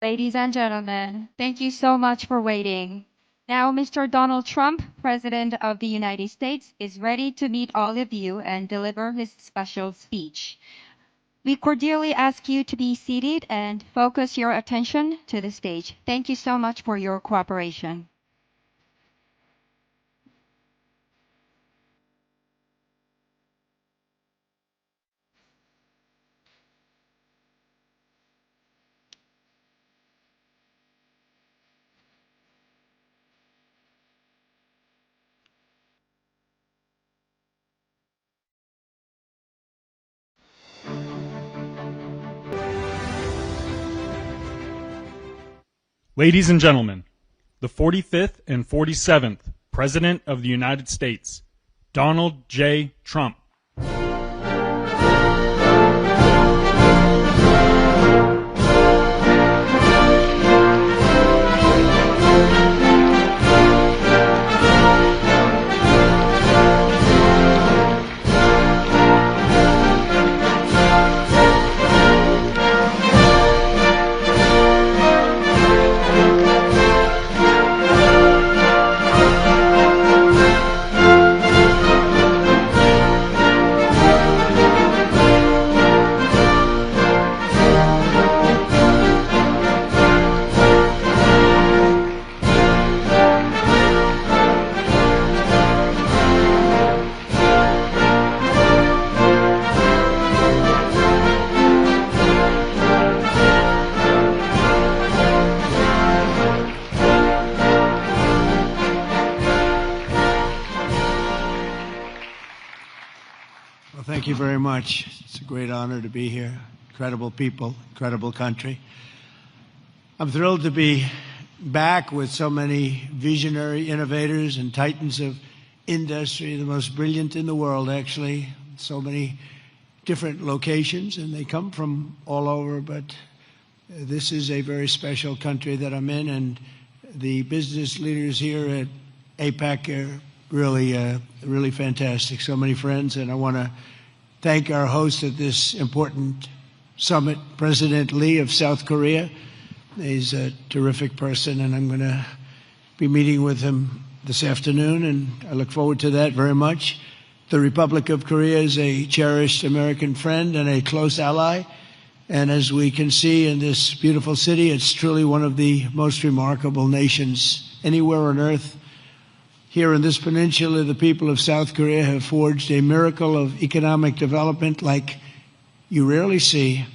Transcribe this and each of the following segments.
Ladies and gentlemen, thank you so much for waiting. Now, Mr. Donald Trump, President of the United States, is ready to meet all of you and deliver his special speech. We cordially ask you to be seated and focus your attention to the stage. Thank you so much for your cooperation. Ladies and gentlemen, the 45th and 47th President of the United States, Donald J. Trump. Thank you very much. It's a great honor to be here. Incredible people, incredible country. I'm thrilled to be back with so many visionary innovators and titans of industry, the most brilliant in the world, actually. So many different locations, and they come from all over, but this is a very special country that I'm in, and the business leaders here at APEC are really fantastic. So many friends, and I want to thank our host at this important summit, President Lee of South Korea. He's a terrific person, and I'm going to be meeting with him this afternoon, and I look forward to that very much. The Republic of Korea is a cherished American friend and a close ally, and as we can see in this beautiful city, it's truly one of the most remarkable nations anywhere on earth. Here in this peninsula, the people of South Korea have forged a miracle of economic development like you rarely see,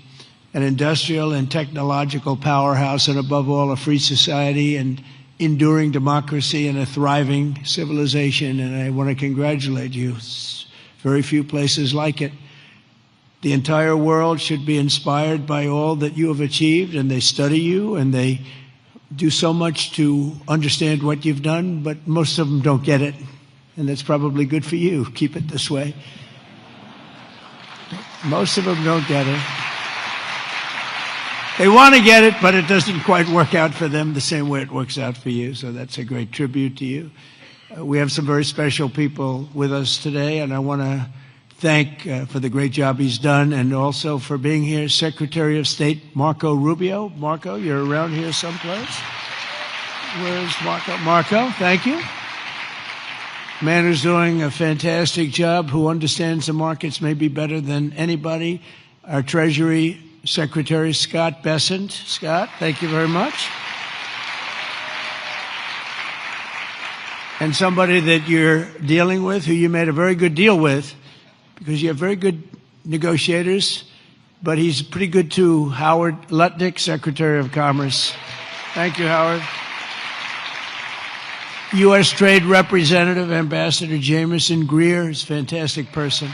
an industrial and technological powerhouse, and above all, a free society and enduring democracy and a thriving civilization. And I want to congratulate you. It's very few places like it. The entire world should be inspired by all that you have achieved, and they study you, and they do so much to understand what you've done, but most of them don't get it, and that's probably good for you. Keep it this way. Most of them don't get it. They want to get it, but it doesn't quite work out for them the same way it works out for you, so that's a great tribute to you. We have some very special people with us today, and I want to thank for the great job he's done, and also for being here, Secretary of State Marco Rubio. Marco, you're around here someplace. Where's Marco? Marco, thank you. Man who's doing a fantastic job, who understands the markets maybe better than anybody. Our Treasury Secretary, Scott Bessent. Scott, thank you very much. And somebody that you're dealing with, who you made a very good deal with, because you have very good negotiators, but he's pretty good too. Howard Lutnick, Secretary of Commerce. Thank you, Howard. U.S. Trade Representative, Ambassador Jameson Greer, is a fantastic person.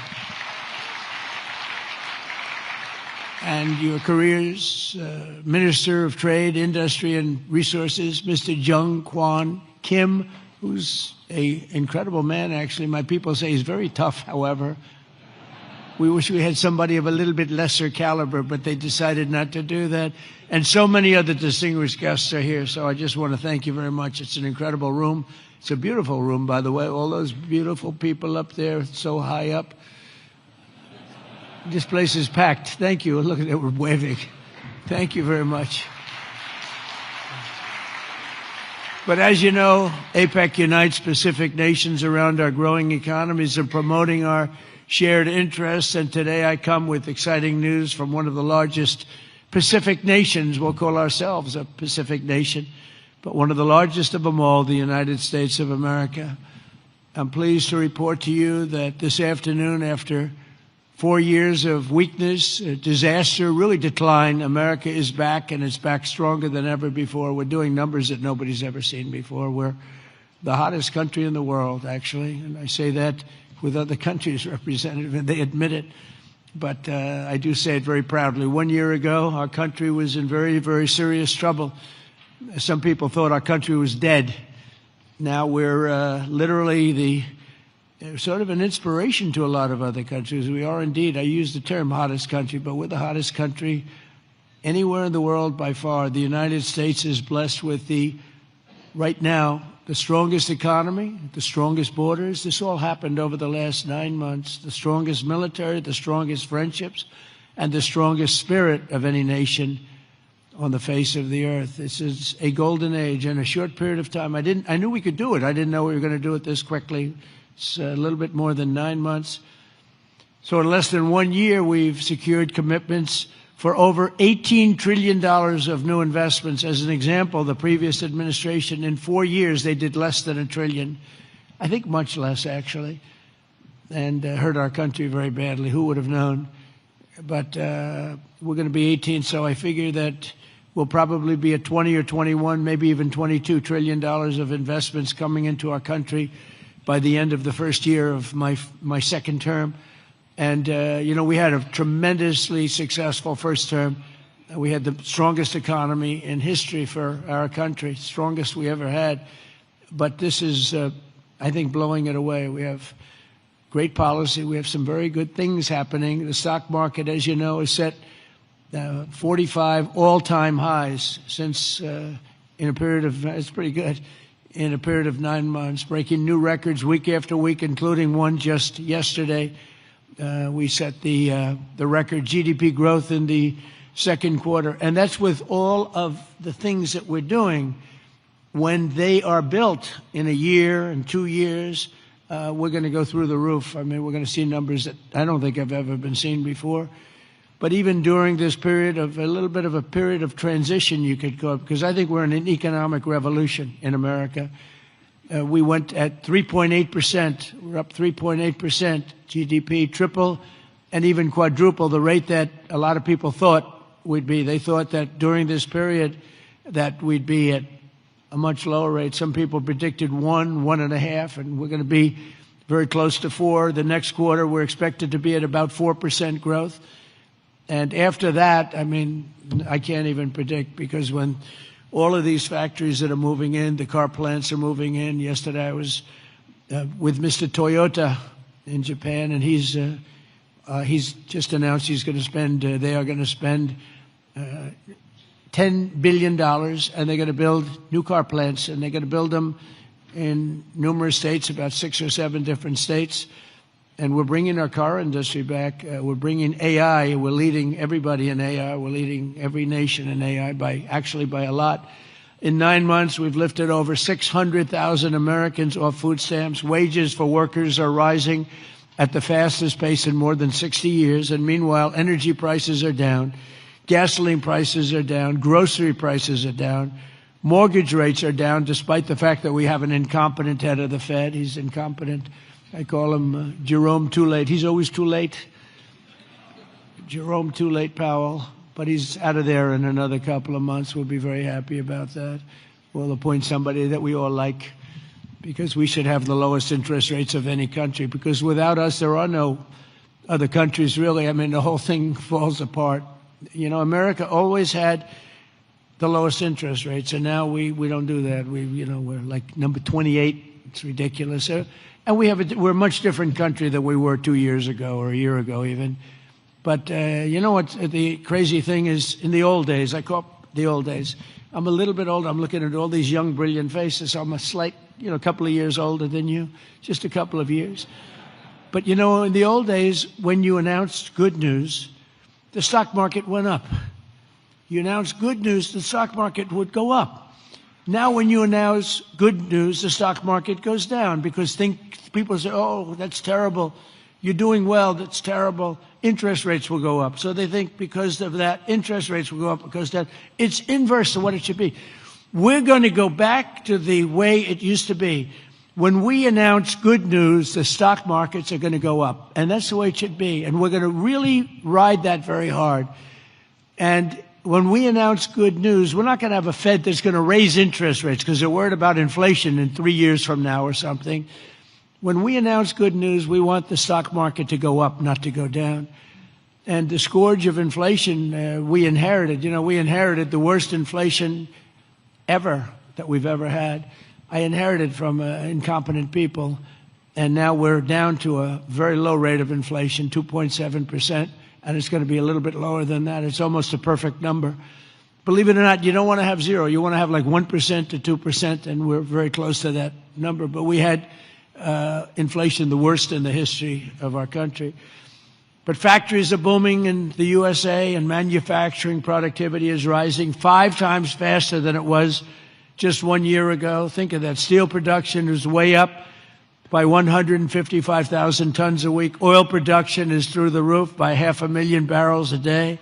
And your career's Minister of Trade, Industry, and Resources, Mr. Jung Kwon Kim, who's an incredible man, actually. My people say he's very tough, however. We wish we had somebody of a little bit lesser caliber, but they decided not to do that. And so many other distinguished guests are here, so I just want to thank you very much. It's an incredible room. It's a beautiful room, by the way. All those beautiful people up there, so high up. This place is packed. Thank you. Look at it, we're waving. Thank you very much. But as you know, APEC unites Pacific nations around our growing economies and promoting our shared interests. And today I come with exciting news from one of the largest Pacific nations. We'll call ourselves a Pacific nation, but one of the largest of them all, the United States of America. I'm pleased to report to you that this afternoon, after 4 years of weakness, disaster, really decline, America is back, and it's back stronger than ever before. We're doing numbers that nobody's ever seen before. We're the hottest country in the world, actually, and I say that with other countries represented, and they admit it. But I do say it very proudly. 1 year ago, our country was in very, very serious trouble. Some people thought our country was dead. Now we're literally the sort of an inspiration to a lot of other countries. We are indeed, I use the term hottest country, but we're the hottest country anywhere in the world by far. The United States is blessed with right now, the strongest economy, the strongest borders. This all happened over the last 9 months. The strongest military, the strongest friendships, and the strongest spirit of any nation on the face of the earth. This is a golden age in a short period of time. I knew we could do it. I didn't know we were going to do it this quickly. It's a little bit more than 9 months. So in less than 1 year, we've secured commitments for over $18 trillion of new investments. As an example, the previous administration, in 4 years, they did less than $1 trillion. I think much less, actually, and hurt our country very badly. Who would have known? But we're going to be 18, so I figure that we'll probably be at 20 or 21, maybe even $22 trillion of investments coming into our country by the end of the first year of my second term. And, we had a tremendously successful first term. We had the strongest economy in history for our country, strongest we ever had. But this is, I think, blowing it away. We have great policy. We have some very good things happening. The stock market, as you know, is set 45 all-time highs since in a period of, it's pretty good, in a period of 9 months, breaking new records week after week, including one just yesterday. We set the record GDP growth in the second quarter, and that's with all of the things that we're doing. When they are built in a year and 2 years, we're going to go through the roof. I mean, we're going to see numbers that I don't think have ever been seen before. But even during this period of a little bit of a period of transition, you could call it, because I think we're in an economic revolution in America. We went at 3.8%. We're up 3.8% GDP, triple and even quadruple the rate that a lot of people thought we'd be. They thought that during this period that we'd be at a much lower rate. Some people predicted 1.5, and we're going to be very close to 4. The next quarter, we're expected to be at about 4% growth. And after that, I mean, I can't even predict, because when all of these factories that are moving in, the car plants are moving in. Yesterday I was with Mr. Toyota in Japan, and he's just announced he's going to spend, they are going to spend $10 billion, and they're going to build new car plants, and they're going to build them in numerous states, about 6 or 7 different states. And we're bringing our car industry back. We're bringing AI. We're leading everybody in AI. We're leading every nation in AI by a lot. In 9 months, we've lifted over 600,000 Americans off food stamps. Wages for workers are rising at the fastest pace in more than 60 years. And meanwhile, energy prices are down. Gasoline prices are down. Grocery prices are down. Mortgage rates are down, despite the fact that we have an incompetent head of the Fed. He's incompetent. I call him Jerome Too Late. He's always too late. Jerome Too Late Powell. But he's out of there in another couple of months. We'll be very happy about that. We'll appoint somebody that we all like, because we should have the lowest interest rates of any country, because without us, there are no other countries, really. I mean, the whole thing falls apart. You know, America always had the lowest interest rates, and now we don't do that. We're like number 28. It's ridiculous. And we're a much different country than we were 2 years ago or a year ago even. But you know what the crazy thing is? In the old days, I call it the old days. I'm a little bit older. I'm looking at all these young, brilliant faces. I'm a slight, couple of years older than you, just a couple of years. But in the old days, when you announced good news, the stock market went up. You announced good news, the stock market would go up. Now when you announce good news, the stock market goes down because people say, oh, that's terrible. You're doing well, that's terrible. Interest rates will go up. So they think because of that, interest rates will go up because that. It's inverse to what it should be. We're going to go back to the way it used to be. When we announce good news, the stock markets are going to go up. And that's the way it should be. And we're going to really ride that very hard. And when we announce good news, we're not going to have a Fed that's going to raise interest rates because they're worried about inflation in 3 years from now or something. When we announce good news, we want the stock market to go up, not to go down. And the scourge of inflation we inherited. You know, we inherited the worst inflation ever that we've ever had. I inherited from incompetent people, and now we're down to a very low rate of inflation, 2.7%, and it's going to be a little bit lower than that. It's almost a perfect number. Believe it or not, you don't want to have zero. You want to have like 1% to 2%, and we're very close to that number. But we had inflation the worst in the history of our country. But factories are booming in the USA, and manufacturing productivity is rising 5 times faster than it was just 1 year ago. Think of that. Steel production is way up by 155,000 tons a week. Oil production is through the roof by 500,000 barrels a day.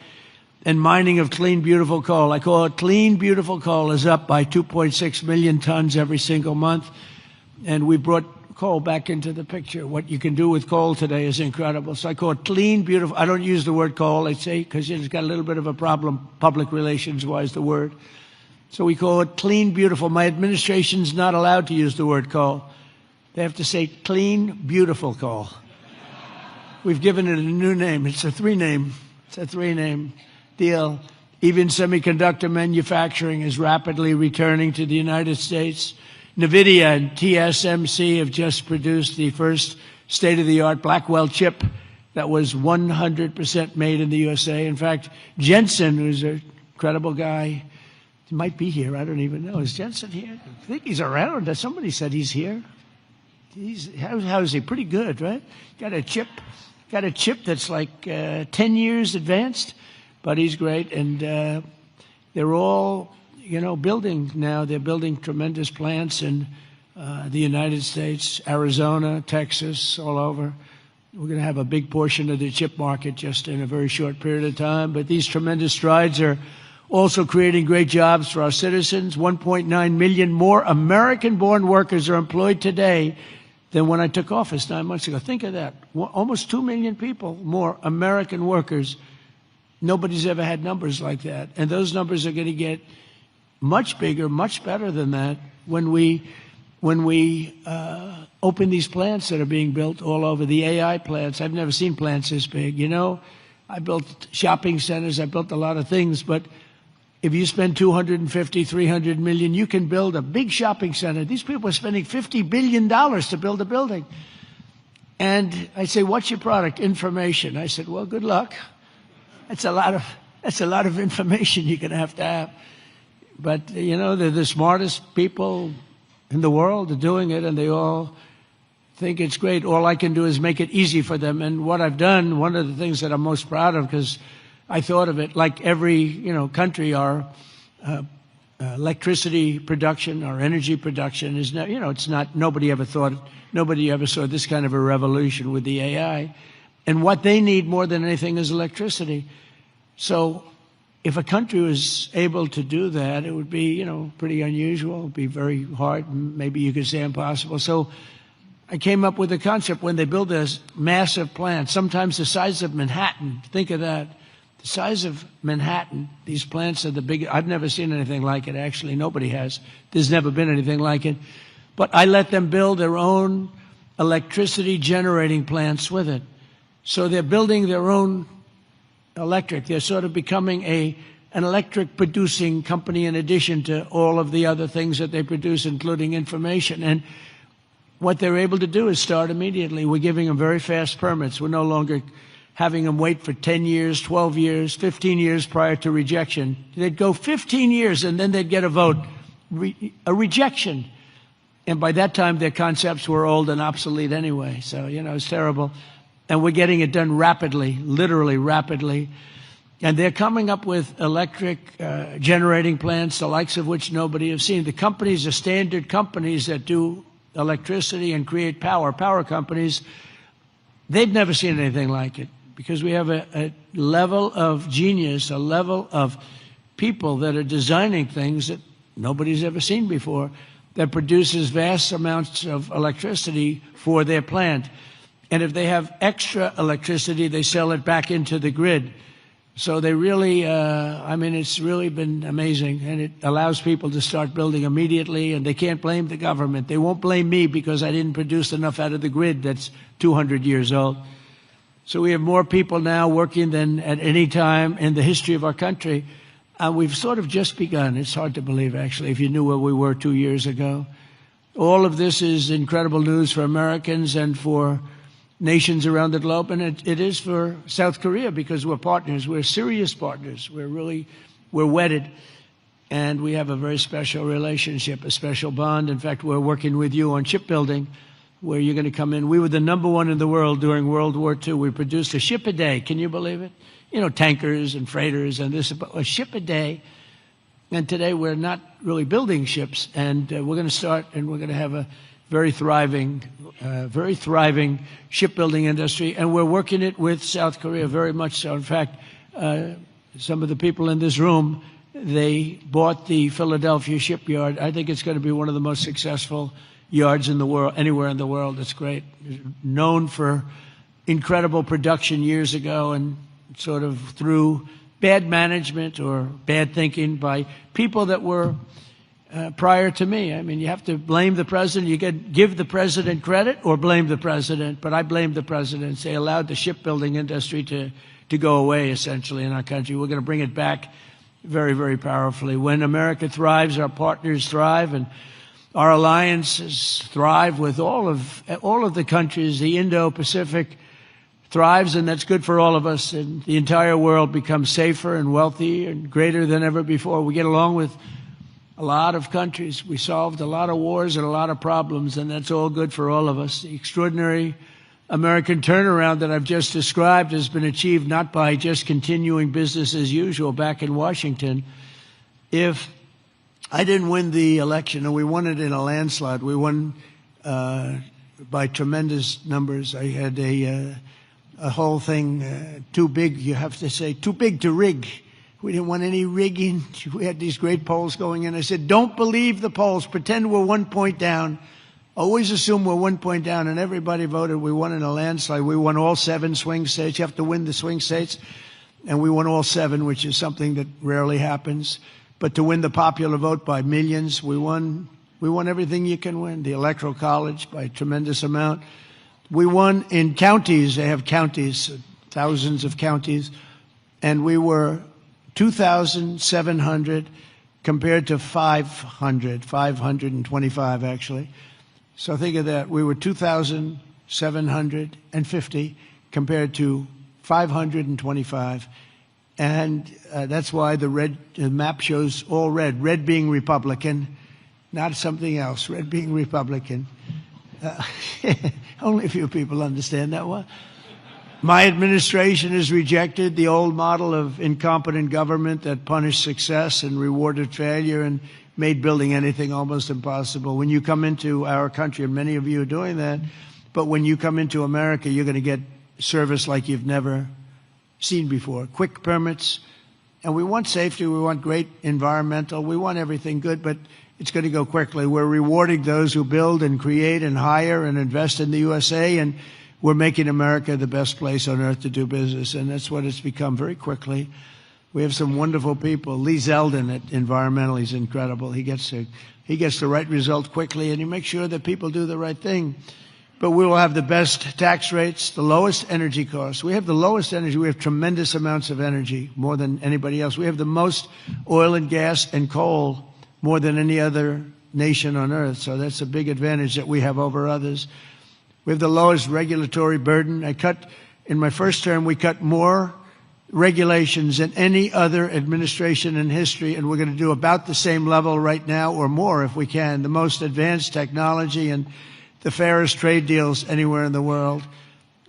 And mining of clean, beautiful coal, I call it clean, beautiful coal, is up by 2.6 million tons every single month. And we brought coal back into the picture. What you can do with coal today is incredible. So I call it clean, beautiful. I don't use the word coal, I say, because it's got a little bit of a problem, public relations-wise, the word. So we call it clean, beautiful. My administration's not allowed to use the word coal. They have to say clean, beautiful coal. We've given it a new name. It's a three-name deal. Even semiconductor manufacturing is rapidly returning to the United States. NVIDIA and TSMC have just produced the first state-of-the-art Blackwell chip that was 100% made in the USA. In fact, Jensen, who's an incredible guy, he might be here. I don't even know. Is Jensen here? I think he's around. Somebody said he's here. How is he? Pretty good, right? Got a chip that's like 10 years advanced, but he's great. And they're all, building now. They're building tremendous plants in the United States, Arizona, Texas, all over. We're going to have a big portion of the chip market just in a very short period of time. But these tremendous strides are also creating great jobs for our citizens. 1.9 million more American-born workers are employed today than when I took office 9 months ago. Think of that. Almost 2 million people more American workers. Nobody's ever had numbers like that. And those numbers are going to get much bigger, much better than that when we open these plants that are being built all over, the AI plants. I've never seen plants this big. I built shopping centers. I built a lot of things, but if you spend $250, $300 million, you can build a big shopping center. These people are spending $50 billion to build a building. And I say, what's your product? Information. I said, well, good luck. That's a lot of information you're going to have. But, they're the smartest people in the world. They're doing it, and they all think it's great. All I can do is make it easy for them. And what I've done, one of the things that I'm most proud of, because I thought of it like every, country, our electricity production, our energy production is not, it's not, nobody ever saw this kind of a revolution with the AI. And what they need more than anything is electricity. So if a country was able to do that, it would be, pretty unusual. It would be very hard, maybe you could say impossible. So I came up with a concept when they build a massive plant, sometimes the size of Manhattan. Think of that. The size of Manhattan, these plants are the biggest. I've never seen anything like it, actually. Nobody has. There's never been anything like it. But I let them build their own electricity generating plants with it. So they're building their own electric. They're sort of becoming an electric producing company in addition to all of the other things that they produce, including information. And what they're able to do is start immediately. We're giving them very fast permits. We're no longer having them wait for 10 years, 12 years, 15 years prior to rejection. They'd go 15 years and then they'd get a vote, a rejection. And by that time, their concepts were old and obsolete anyway. So, it's terrible. And we're getting it done rapidly, literally rapidly. And they're coming up with electric generating plants, the likes of which nobody has seen. The companies are standard companies that do electricity and create power companies. They've never seen anything like it because we have a level of genius, a level of people that are designing things that nobody's ever seen before that produces vast amounts of electricity for their plant. And if they have extra electricity, they sell it back into the grid. So they really, it's really been amazing, and it allows people to start building immediately, and they can't blame the government. They won't blame me because I didn't produce enough out of the grid that's 200 years old. So we have more people now working than at any time in the history of our country. We've sort of just begun. It's hard to believe, actually, if you knew where we were 2 years ago. All of this is incredible news for Americans and for nations around the globe, and it is for South Korea because we're partners. We're serious partners. We're wedded, and we have a very special relationship, a special bond. In fact, we're working with you on shipbuilding, where you're going to come in. We were the #1 in the world during World War II. We produced a ship a day. Can you believe it? You know, tankers and freighters and this, a ship a day. And today we're not really building ships, and we're going to start, and we're going to have a very thriving shipbuilding industry, and we're working it with South Korea very much so. In fact, some of the people in this room, they bought the Philadelphia shipyard. I think it's going to be one of the most successful yards in the world, anywhere in the world. It's great. Known for incredible production years ago, and sort of through bad management or bad thinking by people that were prior to me. I mean, you have to blame the president. You can give the president credit or blame the president, but I blame the president. They allowed the shipbuilding industry to go away, essentially, in our country. We're going to bring it back very, very powerfully. When America thrives, our partners thrive, and our alliances thrive with all of the countries. The Indo-Pacific thrives, and that's good for all of us, and the entire world becomes safer and wealthy and greater than ever before. We get along with a lot of countries. We solved a lot of wars and a lot of problems, and that's all good for all of us. The extraordinary American turnaround that I've just described has been achieved not by just continuing business as usual back in Washington. If I didn't win the election, and we won it in a landslide, we won by tremendous numbers. I had a whole thing too big, you have to say, too big to rig. We didn't want any rigging. We had these great polls going in. I said, don't believe the polls. Pretend we're 1 point down. Always assume we're 1 point down. And everybody voted. We won in a landslide. We won all 7 swing states. You have to win the swing states. And we won all 7, which is something that rarely happens. But to win the popular vote by millions, we won everything you can win. The Electoral College by a tremendous amount. We won in counties. They have counties, thousands of counties. And we were 2,700 compared to 525 actually. So think of that. We were 2,750 compared to 525. And that's why the map shows all red. Red being Republican, not something else. Red being Republican. Only a few people understand that one. My administration has rejected the old model of incompetent government that punished success and rewarded failure and made building anything almost impossible. When you come into our country, and many of you are doing that, but when you come into America, you're going to get service like you've never seen before. Quick permits, and we want safety, we want great environmental, we want everything good, but it's going to go quickly. We're rewarding those who build and create and hire and invest in the USA, and we're making America the best place on earth to do business, and that's what it's become very quickly. We have some wonderful people. Lee Zeldin at Environmental, he's incredible. He gets the right result quickly, and he makes sure that people do the right thing. But we will have the best tax rates, the lowest energy costs. We have the lowest energy. We have tremendous amounts of energy, more than anybody else. We have the most oil and gas and coal, more than any other nation on earth. So that's a big advantage that we have over others. We have the lowest regulatory burden. In my first term, we cut more regulations than any other administration in history, and we're going to do about the same level right now or more if we can. The most advanced technology and the fairest trade deals anywhere in the world.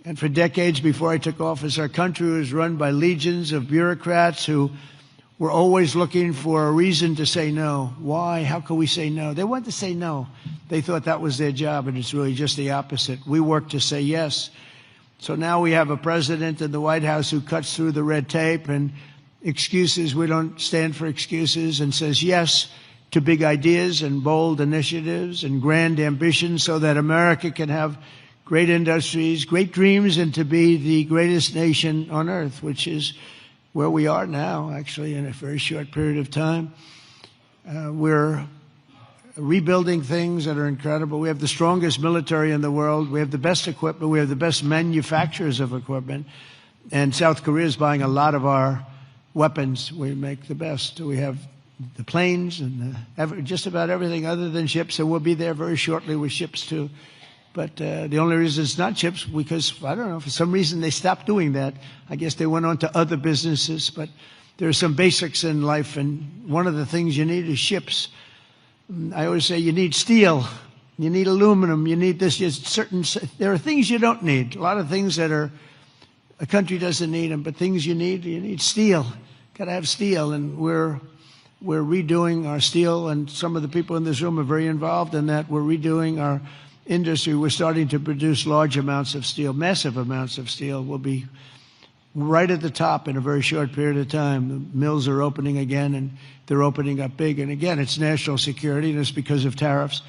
And for decades before I took office, our country was run by legions of bureaucrats who were always looking for a reason to say no. Why? How can we say no? They wanted to say no. They thought that was their job, and it's really just the opposite. We work to say yes. So now we have a president in the White House who cuts through the red tape and excuses. We don't stand for excuses, and says yes to big ideas and bold initiatives and grand ambitions so that America can have great industries, great dreams, and to be the greatest nation on earth, which is where we are now, actually, in a very short period of time. We're rebuilding things that are incredible. We have the strongest military in the world. We have the best equipment. We have the best manufacturers of equipment. And South Korea is buying a lot of our weapons. We make the best. We have the planes and just about everything other than ships, and we'll be there very shortly with ships too. But the only reason it's not ships, because, I don't know, for some reason they stopped doing that. I guess they went on to other businesses. But there are some basics in life, and one of the things you need is ships. I always say you need steel, you need aluminum, you need this. There are things you don't need. A lot of things that a country doesn't need them, but things you need steel. Got to have steel, and we're redoing our steel, and some of the people in this room are very involved in that. We're redoing our industry. We're starting to produce large amounts of steel, massive amounts of steel. We'll be right at the top in a very short period of time. The mills are opening again, and they're opening up big. And again, it's national security, and it's because of tariffs.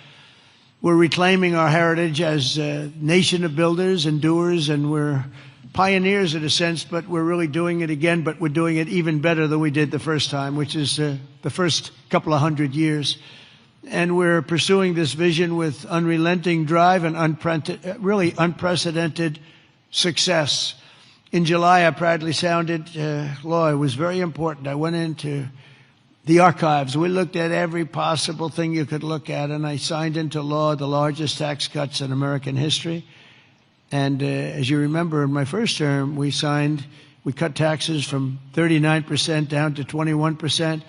We're reclaiming our heritage as a nation of builders and doers, and we're pioneers in a sense, but we're really doing it again, but we're doing it even better than we did the first time, which is the first couple of 100 years. And we're pursuing this vision with unrelenting drive and really unprecedented success. In July, I proudly sounded law. It was very important. I went into the archives. We looked at every possible thing you could look at, and I signed into law the largest tax cuts in American history. And as you remember, in my first term, we cut taxes from 39% down to 21%.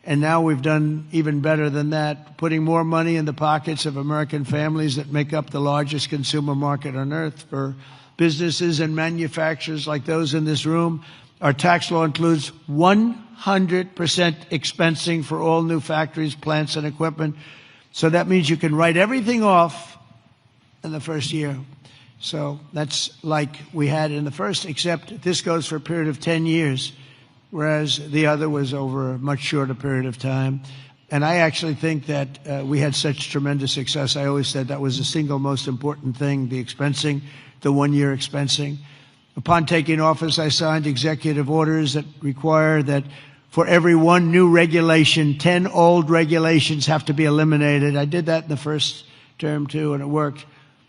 And now we've done even better than that, putting more money in the pockets of American families that make up the largest consumer market on earth. For businesses and manufacturers like those in this room, our tax law includes 100% expensing for all new factories, plants, and equipment. So that means you can write everything off in the first year. So that's like we had in the first, except this goes for a period of 10 years. Whereas the other was over a much shorter period of time. And I actually think that we had such tremendous success. I always said that was the single most important thing, the expensing, the one-year expensing. Upon taking office, I signed executive orders that require that for every one new regulation, 10 old regulations have to be eliminated. I did that in the first term, too, and it worked.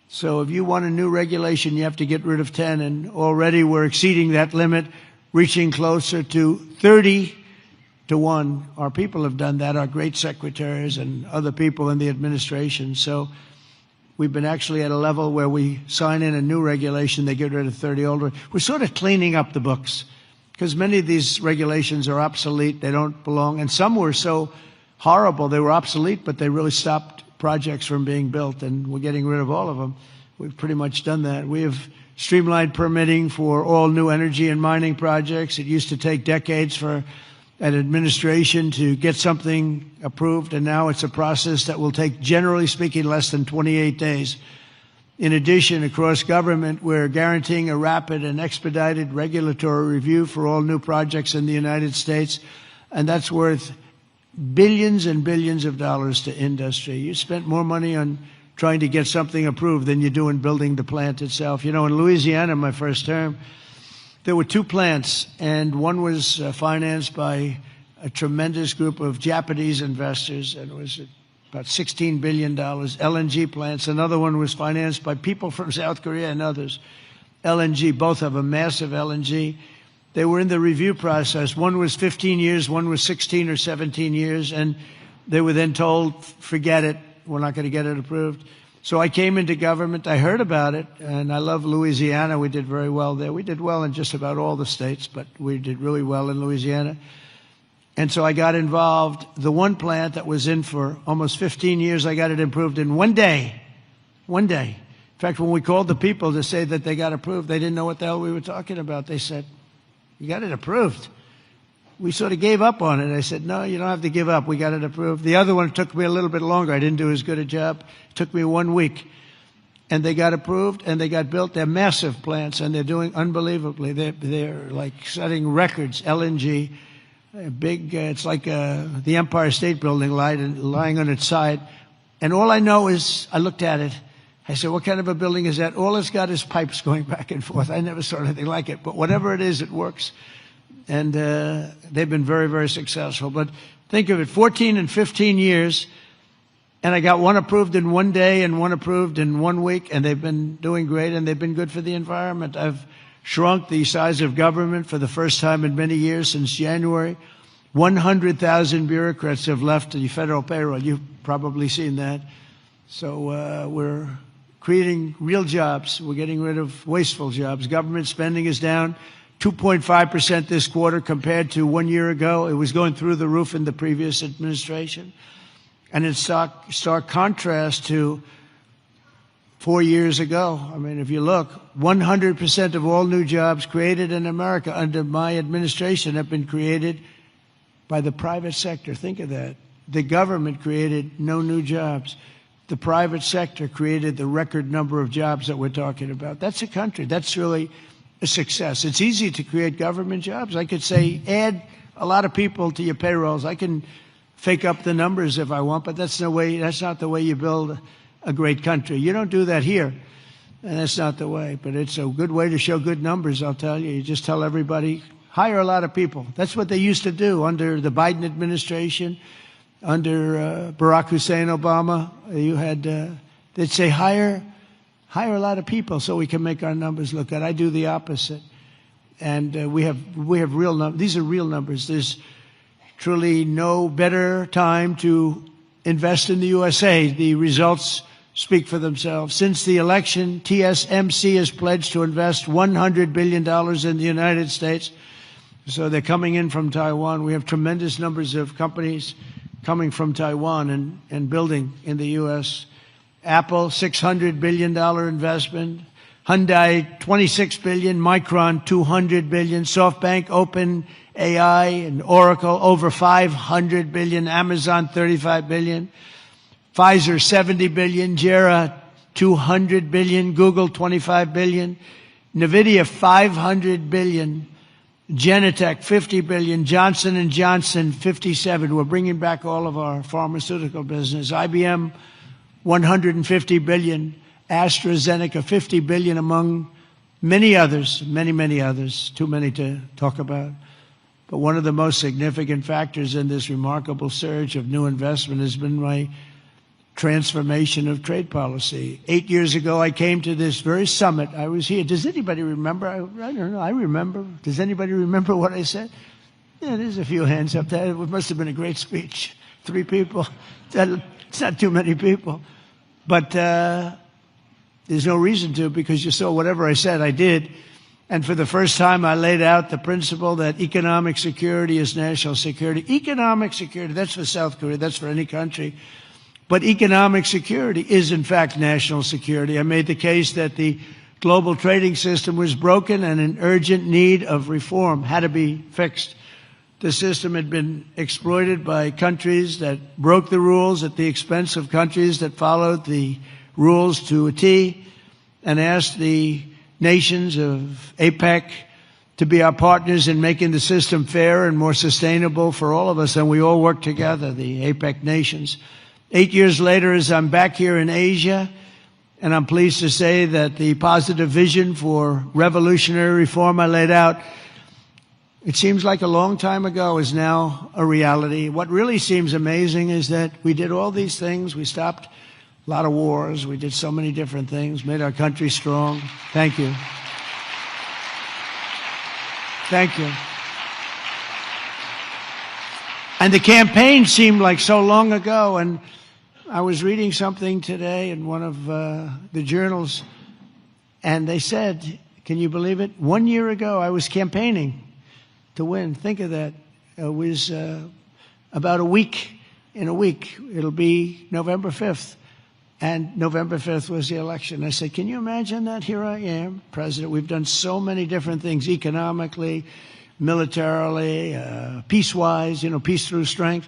So if you want a new regulation, you have to get rid of 10, and already we're exceeding that limit, reaching closer to 30 to 1. Our people have done that, our great secretaries and other people in the administration. So we've been actually at a level where we sign in a new regulation, they get rid of 30 old. We're sort of cleaning up the books because many of these regulations are obsolete, they don't belong. And some were so horrible, they were obsolete, but they really stopped projects from being built, and we're getting rid of all of them. We've pretty much done that. We have streamlined permitting for all new energy and mining projects. It used to take decades for an administration to get something approved, and now it's a process that will take, generally speaking, less than 28 days. In addition, across government, we're guaranteeing a rapid and expedited regulatory review for all new projects in the United States, and that's worth billions and billions of dollars to industry. You spent more money on trying to get something approved than you do in building the plant itself. You know, in Louisiana, my first term, there were 2 plants, and one was financed by a tremendous group of Japanese investors, and it was about $16 billion, LNG plants. Another one was financed by people from South Korea and others. LNG, both have a massive LNG. They were in the review process. One was 15 years, one was 16 or 17 years, and they were then told, forget it, we're not going to get it approved. So I came into government, I heard about it, and I love Louisiana. We did very well there. We did well in just about all the states, but we did really well in Louisiana. And so I got involved. The one plant that was in for almost 15 years, I got it approved in one day. One day. In fact, when we called the people to say that they got approved, they didn't know what the hell we were talking about. They said, "You got it approved." We sort of gave up on it. I said, "No, you don't have to give up. We got it approved." The other one took me a little bit longer. I didn't do as good a job. It took me 1 week. And they got approved, and they got built. They're massive plants, and they're doing unbelievably. They're like setting records. LNG, big. It's like the Empire State Building lying on its side. And all I know is, I looked at it. I said, "What kind of a building is that?" All it's got is pipes going back and forth. I never saw anything like it. But whatever it is, it works. And they've been very, very successful. But think of it, 14 and 15 years, and I got one approved in 1 day and one approved in 1 week, and they've been doing great, and they've been good for the environment. I've shrunk the size of government for the first time in many years since January. 100,000 bureaucrats have left the federal payroll. You've probably seen that. So we're creating real jobs. We're getting rid of wasteful jobs. Government spending is down 2.5% this quarter compared to 1 year ago. It was going through the roof in the previous administration. And in stark contrast to 4 years ago. I mean, if you look, 100% of all new jobs created in America under my administration have been created by the private sector. Think of that. The government created no new jobs. The private sector created the record number of jobs that we're talking about. That's a country. That's really a success. It's easy to create government jobs. I could say, add a lot of people to your payrolls. I can fake up the numbers if I want, but that's not the way you build a great country. You don't do that here, and that's not the way. But it's a good way to show good numbers, I'll tell you. You just tell everybody, hire a lot of people. That's what they used to do under the Biden administration, under Barack Hussein Obama. You had, they'd say, hire a lot of people so we can make our numbers look good. I do the opposite. And we have real numbers. These are real numbers. There's truly no better time to invest in the USA. The results speak for themselves. Since the election, TSMC has pledged to invest $100 billion in the United States. So they're coming in from Taiwan. We have tremendous numbers of companies coming from Taiwan and building in the U.S. Apple, $600 billion investment. Hyundai, $26 billion. Micron, $200 billion. SoftBank, OpenAI, and Oracle, over $500 billion. Amazon, $35 billion. Pfizer, $70 billion. Jera, $200 billion. Google, $25 billion. NVIDIA, $500 billion. Genentech, $50 billion. Johnson & Johnson, $57. We're bringing back all of our pharmaceutical business. IBM, $150 billion. AstraZeneca, $50 billion, among many others, many others, too many to talk about. But one of the most significant factors in this remarkable surge of new investment has been my transformation of trade policy. 8 years ago, I came to this very summit. I was here. Does anybody remember? I don't know. I remember. Does anybody remember what I said? Yeah, there's a few hands up there. It must have been a great speech. 3 people. It's not too many people. But there's no reason to, because you saw whatever I said, I did. And for the first time, I laid out the principle that economic security is national security. Economic security, that's for South Korea, that's for any country. But economic security is, in fact, national security. I made the case that the global trading system was broken and in urgent need of reform, had to be fixed. The system had been exploited by countries that broke the rules at the expense of countries that followed the rules to a T, and asked the nations of APEC to be our partners in making the system fair and more sustainable for all of us, and we all work together, the APEC nations. 8 years later, as I'm back here in Asia, and I'm pleased to say that the positive vision for revolutionary reform I laid out, it seems like a long time ago, is now a reality. What really seems amazing is that we did all these things. We stopped a lot of wars. We did so many different things, made our country strong. Thank you. Thank you. And the campaign seemed like so long ago. And I was reading something today in one of the journals, and they said, can you believe it? 1 year ago, I was campaigning to win. Think of that. It was about a week. In a week, it'll be November 5th. And November 5th was the election. I said, can you imagine that? Here I am, president. We've done so many different things economically, militarily, peace-wise, peace through strength.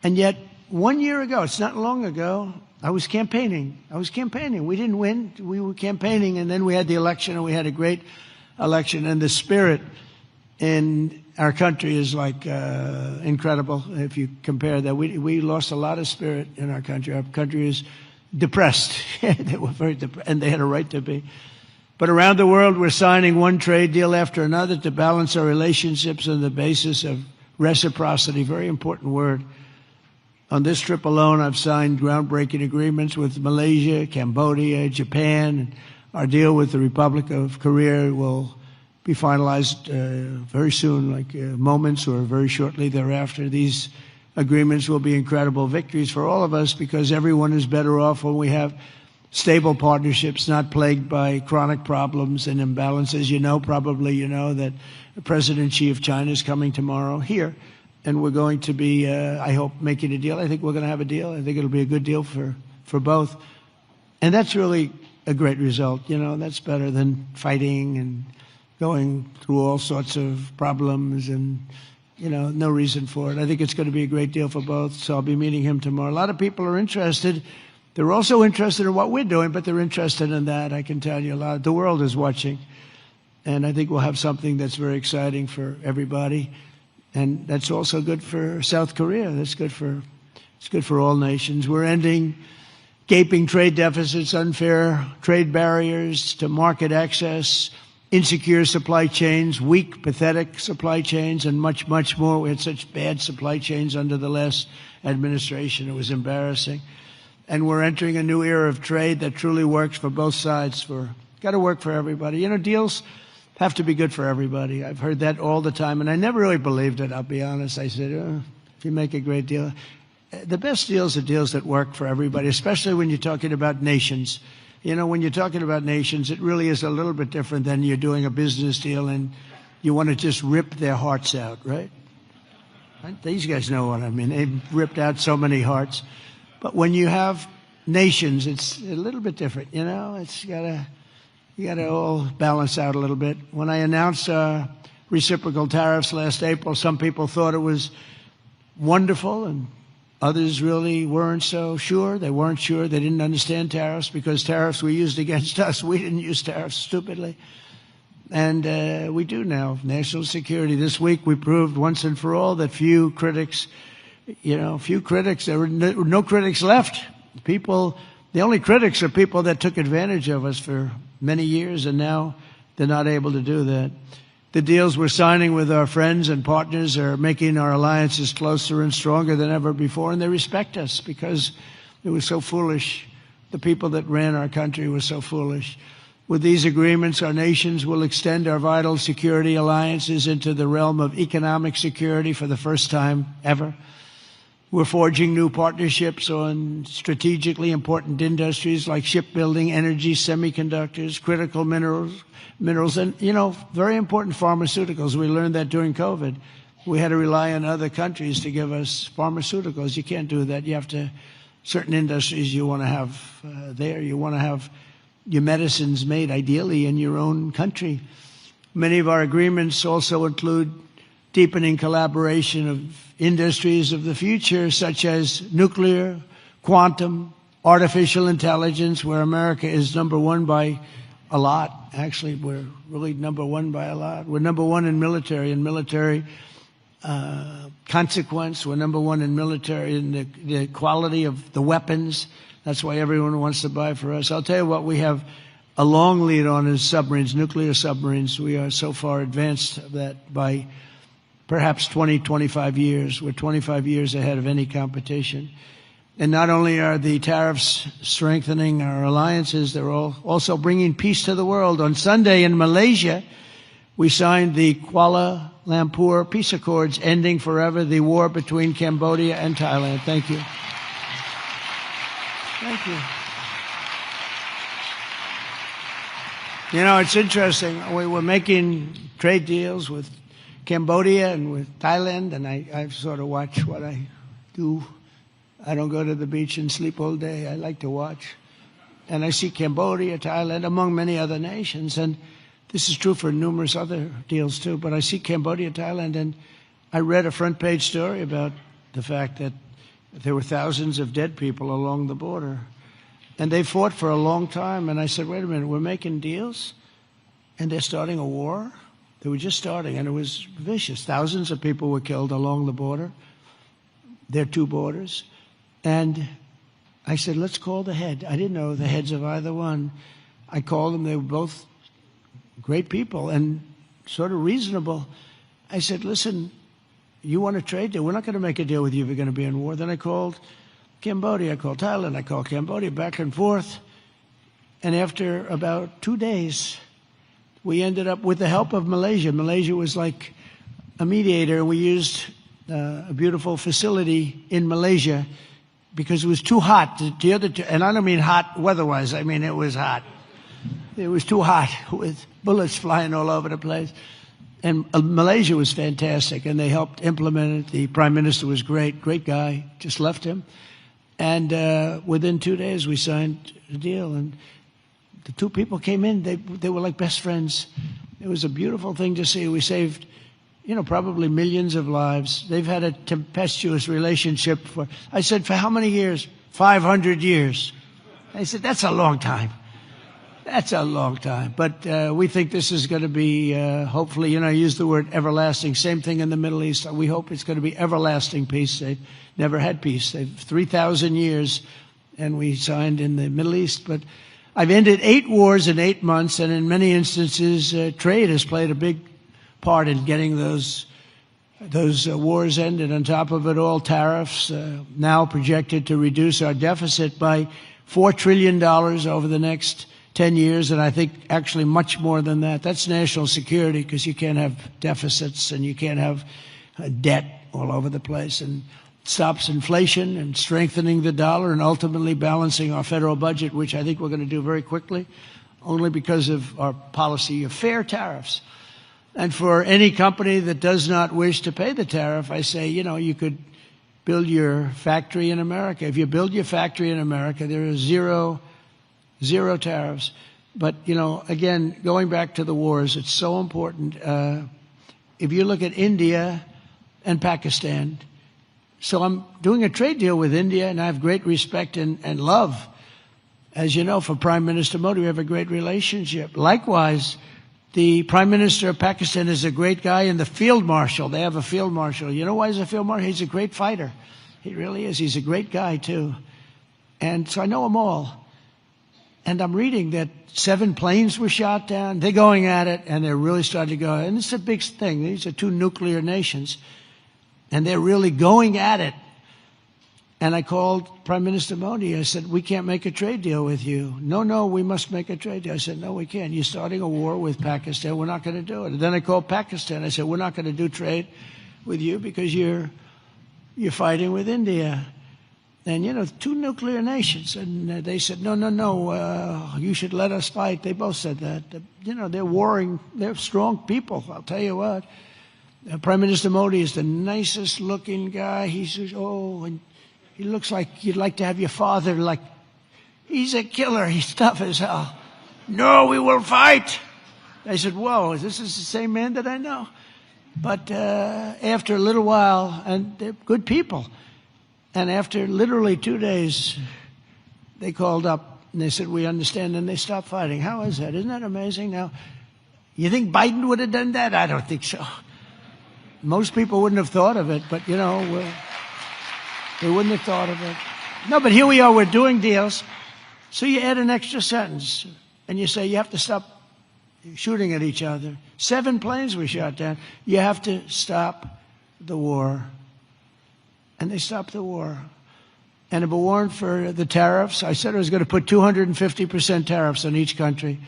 And yet, 1 year ago, it's not long ago, I was campaigning. We didn't win. We were campaigning, and then we had the election, and we had a great election. And the spirit in our country is like incredible if you compare that. We lost a lot of spirit in our country. Our country is depressed. They were very depressed, and they had a right to be. But around the world, we're signing one trade deal after another to balance our relationships on the basis of reciprocity. Very important word. On this trip alone, I've signed groundbreaking agreements with Malaysia, Cambodia, Japan. And our deal with the Republic of Korea will be finalized very soon, like moments or very shortly thereafter. These agreements will be incredible victories for all of us because everyone is better off when we have stable partnerships, not plagued by chronic problems and imbalances. Probably you know that President Xi of China is coming tomorrow here. And we're going to be, I hope, making a deal. I think we're going to have a deal. I think it'll be a good deal for both. And that's really a great result. That's better than fighting and going through all sorts of problems and, no reason for it. I think it's going to be a great deal for both. So I'll be meeting him tomorrow. A lot of people are interested. They're also interested in what we're doing, but they're interested in that. I can tell you a lot. The world is watching. And I think we'll have something that's very exciting for everybody. And that's also good for South Korea. It's good for all nations. We're ending gaping trade deficits, unfair trade barriers to market access, insecure supply chains, weak, pathetic supply chains, and much, much more. We had such bad supply chains under the last administration. It was embarrassing. And we're entering a new era of trade that truly works for both sides. Got to work for everybody. Deals have to be good for everybody. I've heard that all the time, and I never really believed it, I'll be honest. I said, if you make a great deal. The best deals are deals that work for everybody, especially when you're talking about nations. When you're talking about nations, it really is a little bit different than you're doing a business deal and you want to just rip their hearts out, right? These guys know what I mean. They've ripped out so many hearts. But when you have nations, it's a little bit different, It's you got to all balance out a little bit. When I announced reciprocal tariffs last April, some people thought it was wonderful, and others really weren't so sure. They weren't sure. They didn't understand tariffs because tariffs were used against us. We didn't use tariffs stupidly. And we do now. National security. This week we proved once and for all that few critics, there were no critics left. The only critics are people that took advantage of us for many years, and now they're not able to do that. The deals we're signing with our friends and partners are making our alliances closer and stronger than ever before, and they respect us because it was so foolish. The people that ran our country were so foolish. With these agreements, our nations will extend our vital security alliances into the realm of economic security for the first time ever. We're forging new partnerships on strategically important industries like shipbuilding, energy, semiconductors, critical minerals, and, very important pharmaceuticals. We learned that during COVID. We had to rely on other countries to give us pharmaceuticals. You can't do that. You have to, certain industries you want to have there. You want to have your medicines made ideally in your own country. Many of our agreements also include deepening collaboration of industries of the future, such as nuclear, quantum, artificial intelligence, where America is number one by a lot. Actually, we're really number one by a lot. We're number one in military consequence. We're number one in military in the quality of the weapons. That's why everyone wants to buy for us. I'll tell you what we have a long lead on is submarines, nuclear submarines. We are so far advanced that by perhaps 20, 25 years. We're 25 years ahead of any competition. And not only are the tariffs strengthening our alliances, they're also bringing peace to the world. On Sunday in Malaysia, we signed the Kuala Lumpur Peace Accords, ending forever the war between Cambodia and Thailand. Thank you. Thank you. It's interesting. We were making trade deals with Cambodia and with Thailand, and I sort of watch what I do I don't go to the beach and sleep all day. I like to watch. And I see Cambodia, Thailand, among many other nations. And this is true for numerous other deals too. But I see Cambodia, Thailand, and I read a front page story about the fact that there were thousands of dead people along the border. And they fought for a long time. And I said, wait a minute, we're making deals? And they're starting a war? They were just starting, and it was vicious. Thousands of people were killed along the border. There are two borders. And I said, let's call the head. I didn't know the heads of either one. I called them. They were both great people and sort of reasonable. I said, listen, you want a trade deal? We're not going to make a deal with you if you're going to be in war. Then I called Cambodia. I called Thailand. I called Cambodia, back and forth. And after about 2 days, we ended up with the help of Malaysia. Malaysia was like a mediator. We used a beautiful facility in Malaysia because it was too hot. The other two, and I don't mean hot weather-wise. I mean it was hot. It was too hot with bullets flying all over the place. And Malaysia was fantastic, and they helped implement it. The prime minister was great guy. Just left him. And within 2 days, we signed a deal. And the two people came in. They were like best friends. It was a beautiful thing to see. We saved, probably millions of lives. They've had a tempestuous relationship I said, for how many years? 500 years. I said, that's a long time. That's a long time. But we think this is going to be, hopefully, I use the word everlasting. Same thing in the Middle East. We hope it's going to be everlasting peace. They've never had peace. They've 3,000 years, and we signed in the Middle East. But I've ended 8 wars in 8 months, and in many instances, trade has played a big part in getting those wars ended. On top of it all, tariffs now projected to reduce our deficit by $4 trillion over the next 10 years, and I think actually much more than that. That's national security, because you can't have deficits and you can't have debt all over the place. And it stops inflation and strengthening the dollar and ultimately balancing our federal budget, which I think we're going to do very quickly, only because of our policy of fair tariffs. And for any company that does not wish to pay the tariff, I say, you could build your factory in America. If you build your factory in America, there is zero tariffs. But, again, going back to the wars, it's so important. If you look at India and Pakistan, so I'm doing a trade deal with India, and I have great respect and love. As you know, for Prime Minister Modi, we have a great relationship. Likewise, the Prime Minister of Pakistan is a great guy, and the Field Marshal, they have a Field Marshal. You know why he's a Field Marshal? He's a great fighter. He really is. He's a great guy, too. And so I know them all. And I'm reading that 7 planes were shot down. They're going at it, and they're really starting to go. And it's a big thing. These are 2 nuclear nations, and they're really going at it. And I called Prime Minister Modi. I said, we can't make a trade deal with you. No, we must make a trade deal. I said, no, we can't. You're starting a war with Pakistan. We're not going to do it. And then I called Pakistan. I said, we're not going to do trade with you because you're fighting with India. And, 2 nuclear nations. And they said, no, you should let us fight. They both said that. They're warring. They're strong people, I'll tell you what. Prime Minister Modi is the nicest looking guy. He says, and he looks like you'd like to have your father. Like, he's a killer. He's tough as hell. No, we will fight. I said, whoa, this is the same man that I know. But after a little while, and they're good people, and after literally 2 days, they called up and they said, we understand, and they stopped fighting. How is that? Isn't that amazing? Now, you think Biden would have done that? I don't think so. Most people wouldn't have thought of it, but, they wouldn't have thought of it. No, but here we are, we're doing deals. So you add an extra sentence, and you say you have to stop shooting at each other. 7 planes were shot down. You have to stop the war. And they stopped the war. And if it weren't for the tariffs, I said I was going to put 250% tariffs on each country,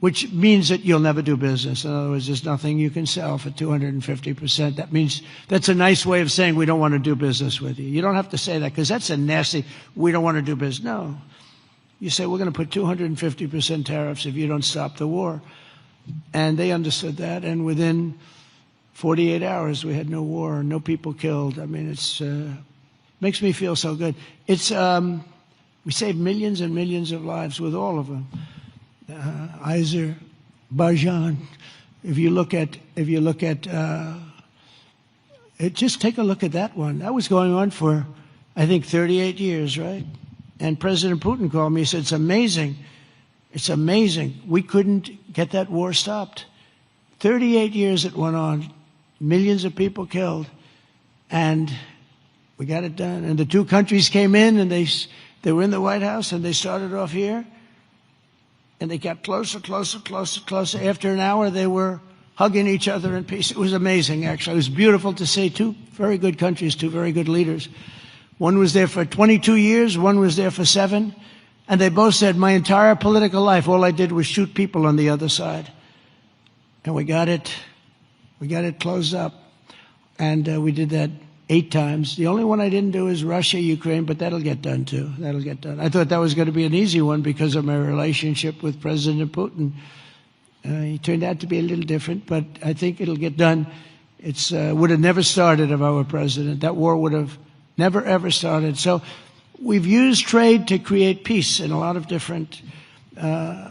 which means that you'll never do business. In other words, there's nothing you can sell for 250%. That means that's a nice way of saying we don't want to do business with you. You don't have to say that, because that's a nasty, we don't want to do business. No. You say we're going to put 250% tariffs if you don't stop the war. And they understood that, and within 48 hours we had no war, no people killed. I mean, it's Makes me feel so good. It's we saved millions and millions of lives with all of them. Azerbaijan. If you look at just take a look at that one. That was going on for, I think, 38 years, right? And President Putin called me. He said, "It's amazing. It's amazing. We couldn't get that war stopped. 38 years it went on, millions of people killed, and we got it done." And the two countries came in, and they were in the White House, and they started off here, and they got closer, closer, closer, closer. After an hour, they were hugging each other in peace. It was amazing, actually. It was beautiful to see two very good countries, two very good leaders. One was there for 22 years, one was there for 7. And they both said, "My entire political life, all I did was shoot people on the other side." And we got it closed up. And we did that 8 times. The only one I didn't do is Russia, Ukraine, but that'll get done too. That'll get done. I thought that was going to be an easy one because of my relationship with President Putin. He turned out to be a little different, but I think it'll get done. It would have never started if I were president. That war would have never, ever started. So we've used trade to create peace in a lot of different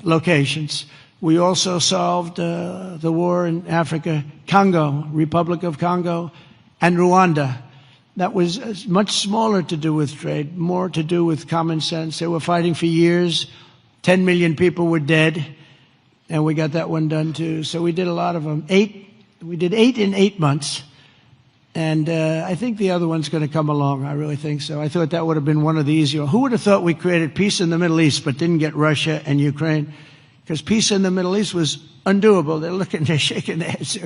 locations. We also solved the war in Africa, Congo, Republic of Congo, and Rwanda. That was much smaller to do with trade, more to do with common sense. They were fighting for years. 10 million people were dead, and we got that one done too. So we did a lot of them. We did 8 in 8 months. And I think the other one's going to come along. I really think so. I thought that would have been one of the easier. Who would have thought we created peace in the Middle East but didn't get Russia and Ukraine? Because peace in the Middle East was undoable. They're shaking their heads.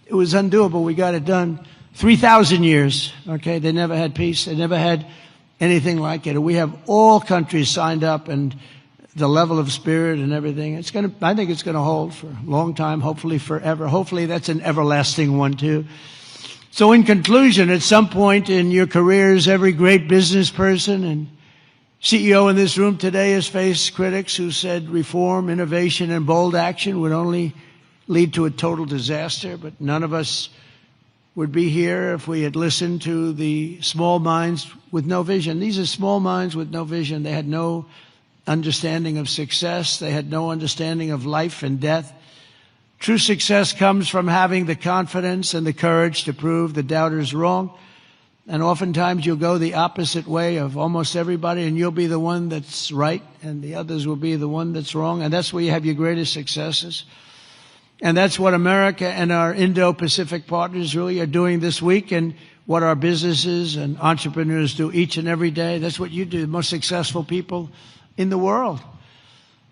It was undoable. We got it done. 3,000 years. Okay, they never had peace. They never had anything like it. We have all countries signed up, and the level of spirit and everything. I think it's going to hold for a long time. Hopefully forever. Hopefully that's an everlasting one too. So in conclusion, at some point in your careers, every great business person and CEO in this room today has faced critics who said reform, innovation, and bold action would only lead to a total disaster. But none of us would be here if we had listened to the small minds with no vision. These are small minds with no vision. They had no understanding of success. They had no understanding of life and death. True success comes from having the confidence and the courage to prove the doubters wrong. And oftentimes you'll go the opposite way of almost everybody, and you'll be the one that's right, and the others will be the one that's wrong. And that's where you have your greatest successes. And that's what America and our Indo-Pacific partners really are doing this week, and what our businesses and entrepreneurs do each and every day. That's what you do, the most successful people in the world.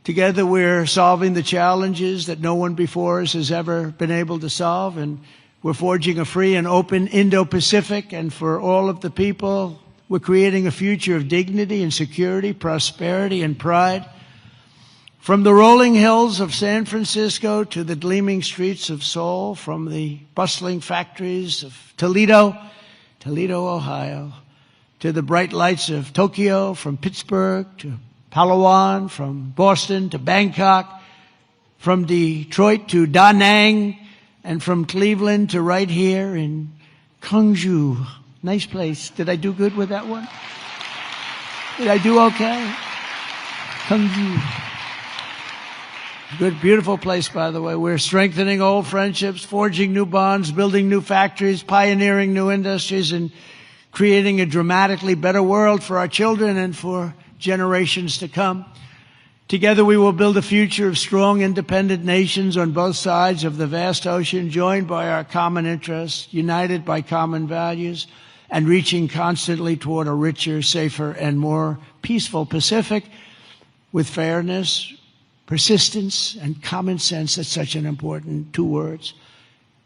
Together we're solving the challenges that no one before us has ever been able to solve, and we're forging a free and open Indo-Pacific, and for all of the people, we're creating a future of dignity and security, prosperity and pride. From the rolling hills of San Francisco to the gleaming streets of Seoul, from the bustling factories of Toledo, Ohio, to the bright lights of Tokyo, from Pittsburgh to Palawan, from Boston to Bangkok, from Detroit to Da Nang, and from Cleveland to right here in Gwangju. Nice place. Did I do good with that one? Did I do okay? Gwangju. Good, beautiful place, by the way. We're strengthening old friendships, forging new bonds, building new factories, pioneering new industries, and creating a dramatically better world for our children and for generations to come. Together we will build a future of strong, independent nations on both sides of the vast ocean, joined by our common interests, united by common values, and reaching constantly toward a richer, safer, and more peaceful Pacific with fairness, persistence, and common sense. That's such an important 2 words.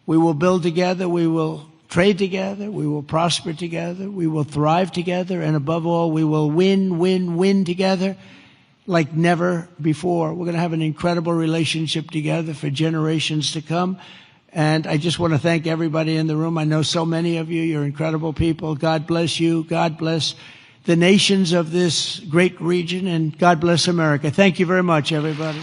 We will build together, we will trade together, we will prosper together, we will thrive together, and above all, we will win together like never before. We're going to have an incredible relationship together for generations to come. And I just want to thank everybody in the room. I know so many of you. You're incredible people. God bless you. God bless the nations of this great region, and God bless America. Thank you very much, everybody.